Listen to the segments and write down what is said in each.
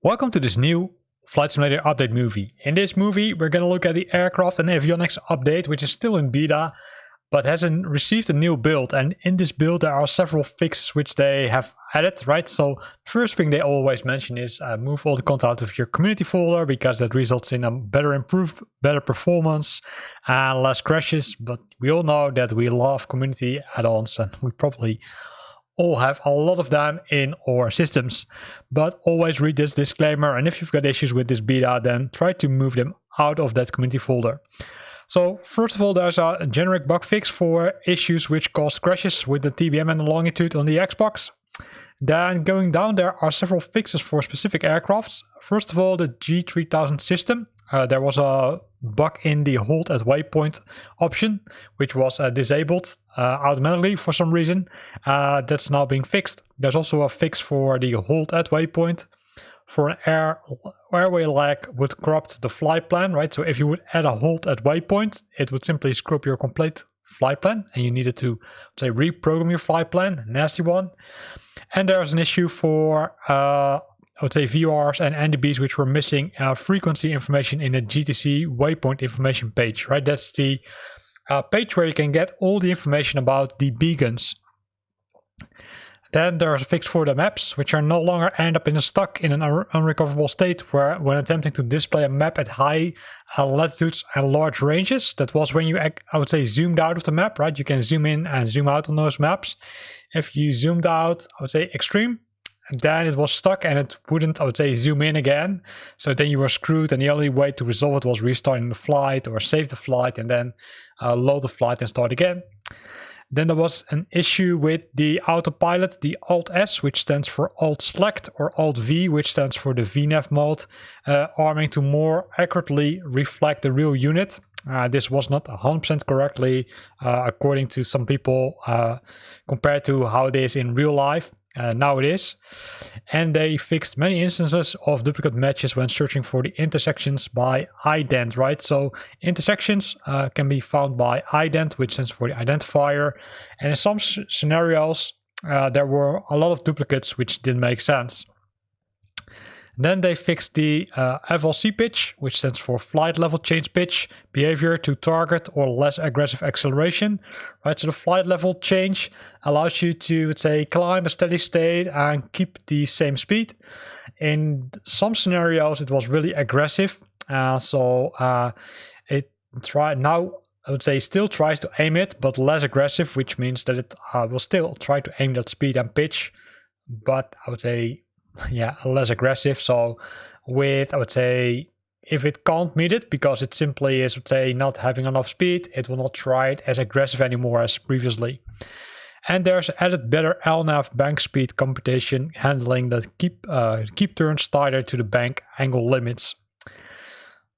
Welcome to this new Flight Simulator update movie. In this movie, we're going to look at the Aircraft and Avionics update, which is still in beta, but has received a new build. And in this build, there are several fixes which they have added, right? So the first thing they always mention is move all the content out of your community folder, because that results in a better performance and less crashes. But we all know that we love community add-ons, and we probably all have a lot of them in our systems. But always read this disclaimer, and if you've got issues with this beta, then try to move them out of that community folder. So first of all, there's a generic bug fix for issues which caused crashes with the TBM and the Longitude on the Xbox. Then going down, there are several fixes for specific aircrafts. First of all, the G3000 system. There was a bug in the hold at waypoint option, which was disabled automatically for some reason. That's now being fixed. There's also a fix for the hold at waypoint. For an airway lag would corrupt the flight plan, right? So if you would add a hold at waypoint, it would simply screw up your complete flight plan, and you needed to, say, reprogram your flight plan. Nasty one. And there's an issue for I would say VORs and NDBs which were missing frequency information in the GTC waypoint information page, right? That's the page where you can get all the information about the beacons. Then there's a fix for the maps, which are no longer end up stuck in an unrecoverable state where when attempting to display a map at high latitudes and large ranges. That was when you, I would say, zoomed out of the map, right? You can zoom in and zoom out on those maps. If you zoomed out, I would say extreme, and then it was stuck and it wouldn't, I would say, zoom in again. So then you were screwed, and the only way to resolve it was restarting the flight or save the flight and then load the flight and start again. Then there was an issue with the autopilot, the Alt-S, which stands for Alt-Select, or Alt-V, which stands for the VNAV mode, arming to more accurately reflect the real unit. This was not 100% correctly, according to some people, compared to how it is in real life. Now it is. And they fixed many instances of duplicate matches when searching for the intersections by ident, right? So intersections can be found by ident, which stands for the identifier. And in some scenarios, there were a lot of duplicates which didn't make sense. Then they fixed the FLC pitch, which stands for flight level change pitch behavior to target or less aggressive acceleration. Right, so the flight level change allows you to, say, climb a steady state and keep the same speed. In some scenarios, it was really aggressive. It now, I would say, still tries to aim it, but less aggressive, which means that it will still try to aim that speed and pitch, but I would say, yeah, less aggressive. So with, I would say, if it can't meet it because it simply is, let's say, not having enough speed, it will not try it as aggressive anymore as previously. And there's added better LNAV bank speed computation, handling that keep turns tighter to the bank angle limits.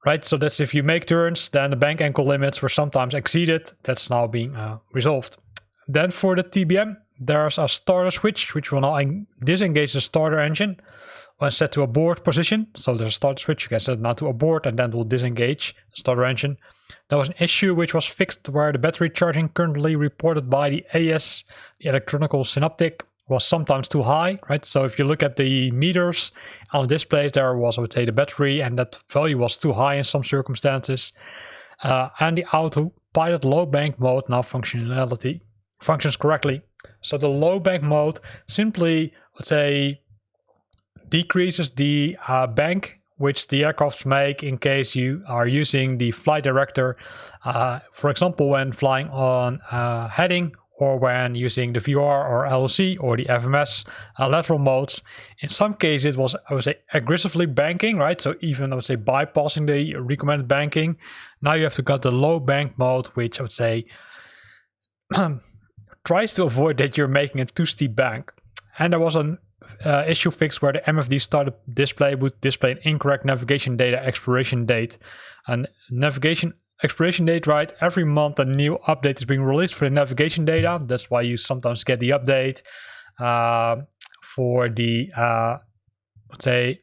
Right, so that's if you make turns, then the bank angle limits were sometimes exceeded. That's now being resolved. Then for the TBM, there's a starter switch, which will now disengage the starter engine when set to abort position. So there's a starter switch, you can set it now to abort, and then it will disengage the starter engine. There was an issue which was fixed where the battery charging currently reported by the AS, the electronical synaptic, was sometimes too high, right? So if you look at the meters on the displays, there was, I would say, the battery, and that value was too high in some circumstances. And the autopilot low bank mode now functions correctly. So the low bank mode simply, let's say, decreases the bank which the aircrafts make in case you are using the flight director, for example, when flying on heading, or when using the VR or LOC or the FMS lateral modes. In some cases, it was, I would say, aggressively banking, right? So even, I would say, bypassing the recommended banking. Now you have to get the low bank mode, which I would say tries to avoid that you're making a too steep bank. And there was an issue fix where the MFD startup display would display an incorrect navigation data expiration date. And navigation expiration date, right? Every month a new update is being released for the navigation data. That's why you sometimes get the update for the, let's say,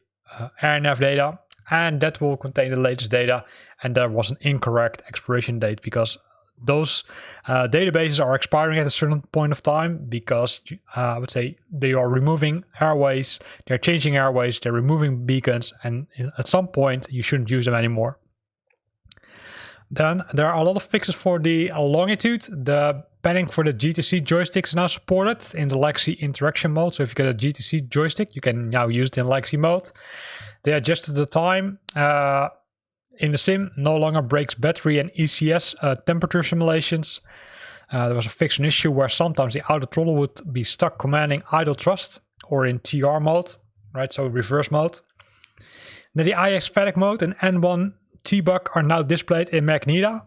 AirNav data. And that will contain the latest data. And there was an incorrect expiration date because those databases are expiring at a certain point of time because I would say they are removing airways, they're changing airways, they're removing beacons, and at some point you shouldn't use them anymore. Then there are a lot of fixes for the Longitude. The panning for the GTC joystick is now supported in the legacy interaction mode. So if you get a GTC joystick, you can now use it in legacy mode. They adjusted the time in the sim, no longer breaks battery and ECS temperature simulations. There was a fixed issue where sometimes the auto throttle would be stuck commanding idle thrust or in TR mode, right? So reverse mode. Then the IX static mode and N1 T-Buck are now displayed in Magneto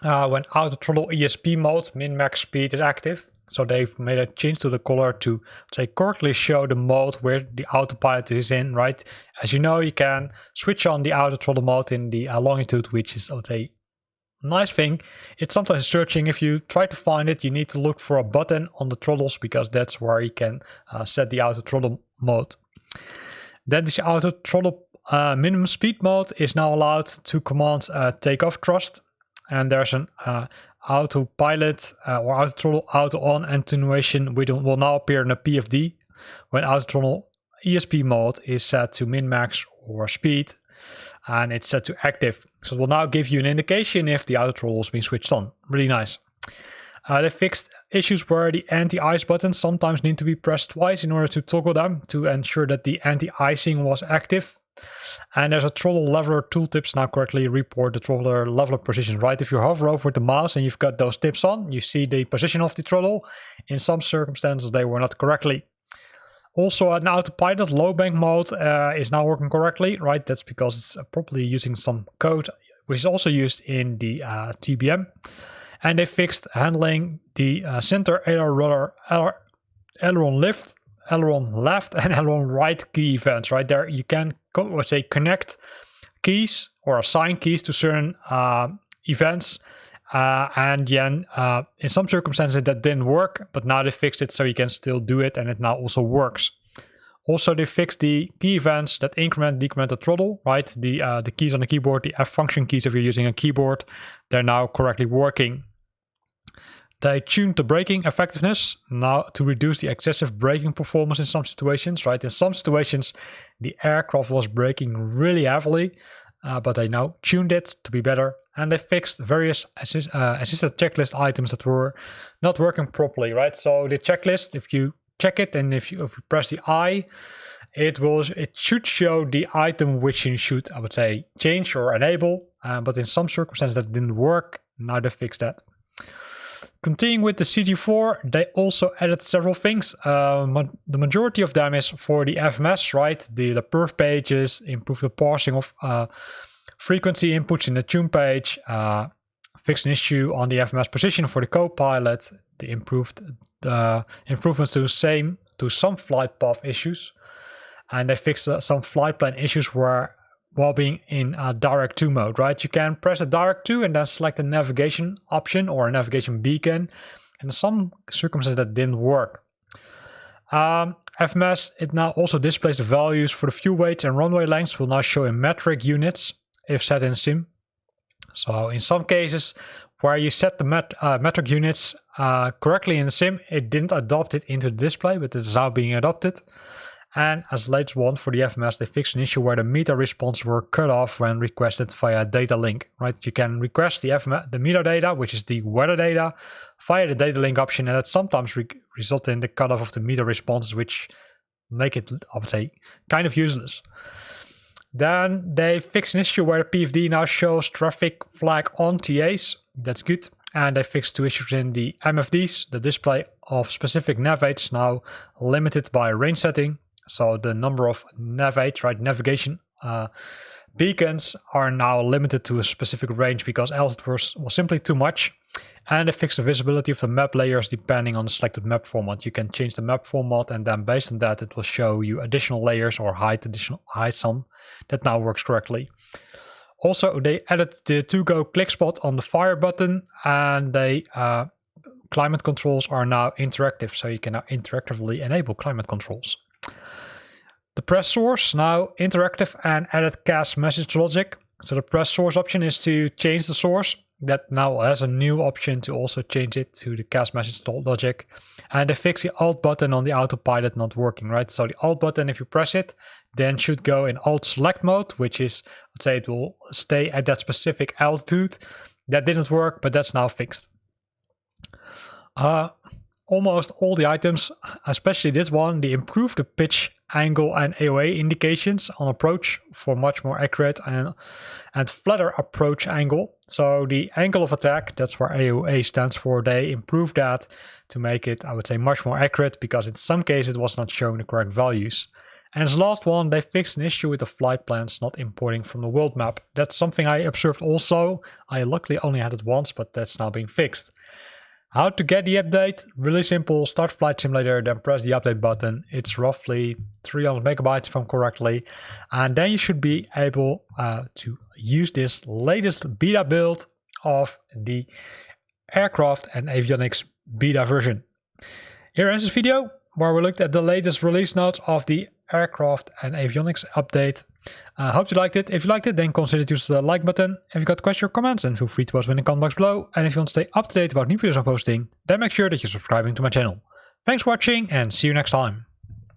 when auto throttle ESP mode min-max speed is active. So they've made a change to the color to say correctly show the mode where the autopilot is in, right? As you know, you can switch on the auto throttle mode in the Longitude, which is, I would say, a nice thing. It's sometimes searching. If you try to find it, you need to look for a button on the throttles because that's where you can set the auto throttle mode. Then this auto throttle minimum speed mode is now allowed to command takeoff thrust, and there's an autopilot or auto throttle auto on attenuation which will now appear in a PFD when auto throttle ESP mode is set to min max or speed and it's set to active. So it will now give you an indication if the auto throttle has been switched on. Really nice. They fixed issues where the anti-ice buttons sometimes need to be pressed twice in order to toggle them to ensure that the anti-icing was active. And there's a throttle leveler tooltips now correctly report the throttle leveler position, right? If you hover over the mouse and you've got those tips on, you see the position of the throttle. In some circumstances, they were not correctly. Also, an autopilot low bank mode is now working correctly, right? That's because it's probably using some code, which is also used in the TBM. And they fixed handling the center aileron left, and aileron right key events, right? There you can connect keys or assign keys to certain events, and then in some circumstances that didn't work, but now they fixed it so you can still do it, and it now also works. Also, they fixed the key events that increment, decrement the throttle, right? The keys on the keyboard, the F function keys if you're using a keyboard, they're now correctly working. They tuned the braking effectiveness now to reduce the excessive braking performance in some situations, right? In some situations, the aircraft was braking really heavily, but they now tuned it to be better. And they fixed various assisted checklist items that were not working properly, right? So the checklist, if you check it and if you press the I, it should show the item which you should, I would say, change or enable. But in some circumstances that didn't work. Now they fixed that. Continuing with the CG4, they also added several things. The majority of them is for the FMS, right? The perf pages, improve the parsing of frequency inputs in the tune page, fixed an issue on the FMS position for the co-pilot, the improvements to some flight path issues, and they fixed some flight plan issues while being in direct 2 mode, right? You can press a direct 2 and then select a navigation option or a navigation beacon. And in some circumstances that didn't work. FMS, it now also displays the values for the fuel weights and runway lengths will now show in metric units if set in sim. So in some cases where you set the metric units correctly in the sim, it didn't adopt it into the display, but it is now being adopted. And as latest one for the FMS, they fixed an issue where the meter responses were cut off when requested via data link, right? You can request the meter data, which is the weather data, via the data link option, and that sometimes result in the cutoff of the meter responses, which make it, I would say, kind of useless. Then they fixed an issue where the PFD now shows traffic flag on TAs. That's good. And they fixed 2 issues in the MFDs, the display of specific nav aids now limited by range setting. So the number of nav aids, right, navigation beacons are now limited to a specific range because else it was simply too much. And they fixed the visibility of the map layers depending on the selected map format. You can change the map format and then based on that it will show you additional layers or hide some. That now works correctly. Also, they added the to-go click spot on the fire button, and they climate controls are now interactive, so you can now interactively enable climate controls. The press source now interactive and added cast message logic. So the press source option is to change the source that now has a new option to also change it to the cast message logic. And they fixed the Alt button on the autopilot not working, right? So the Alt button, if you press it, then should go in Alt select mode, which is, let's say it will stay at that specific altitude. That didn't work, but that's now fixed. Almost all the items, especially this one, they improved the pitch, angle and AOA indications on approach for much more accurate and flatter approach angle. So the angle of attack, that's where AOA stands for, they improved that to make it, I would say, much more accurate, because in some cases it was not showing the correct values. And as last one, they fixed an issue with the flight plans not importing from the world map. That's something I observed also. I luckily only had it once, but that's now being fixed. How to get the update? Really simple. Start Flight Simulator, then press the update button. It's roughly 300 megabytes if I'm correctly. And then you should be able to use this latest beta build of the Aircraft and Avionics beta version. Here ends this video where we looked at the latest release notes of the Aircraft and Avionics update. I hope you liked it. If you liked it, then consider to use the like button. If you got questions or comments, then feel free to post them in the comment box below. And if you want to stay up to date about new videos I'm posting, then make sure that you're subscribing to my channel. Thanks for watching and see you next time.